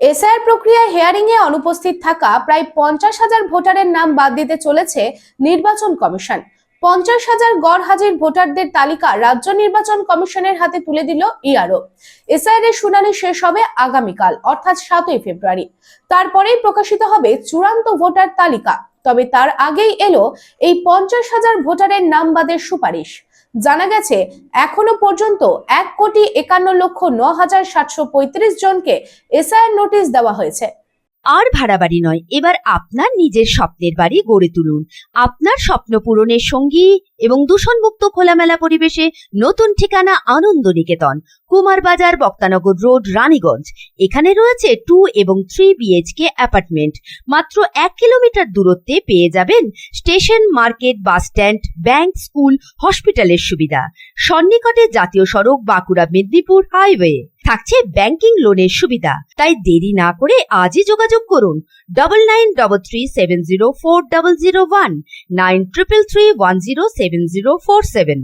SIR প্রক্রিয়ায় hearing এ অনুপস্থিত থাকা প্রায় 50,000 ভোটারের নাম বাদ দিতে চলেছে নির্বাচন কমিশন। 50,000 গড় হাজির ভোটারদের তালিকা রাজ্য নির্বাচন কমিশনের হাতে তুলে দিল ইআরও। এসআইআর এর শুনানি শেষ হবে আগামীকাল অর্থাৎ 7ই ফেব্রুয়ারি। তারপরেই প্রকাশিত হবে চূড়ান্ত ভোটার তালিকা। তবে তার আগেই এলো এই 50,000 ভোটারের নাম বাদের সুপারিশ। জানা গেছে এখনো পর্যন্ত 1,51,09,735 জনকে এসআইআর নোটিশ দেওয়া হয়েছে। আর ভাড়া বাড়ি নয়, এবার আপনার নিজের স্বপ্নের বাড়ি গড়ে তুলুন। আপনার স্বপ্ন পূরণের সঙ্গী এবং দূষণমুক্ত খোলামেলা পরিবেশে নতুন ঠিকানা আনন্দ নিকেতন, কুমারবাজার, বক্তানগর রোড, রানীগঞ্জ। এখানে রয়েছে 2 এবং 3 বিএইচকে অ্যাপার্টমেন্ট। মাত্র 1 কিলোমিটার দূরত্বে পেয়ে যাবেন station, market, bus stand, bank, school, হসপিটালের সুবিধা। সন্নিকটে জাতীয় সড়ক, বাঁকুড়া মেদিনীপুর হাইওয়ে। থাকছে ব্যাংকিং লোনের সুবিধা। তাই দেরি না করে আজই যোগাযোগ করুন 9933704001 9333107047।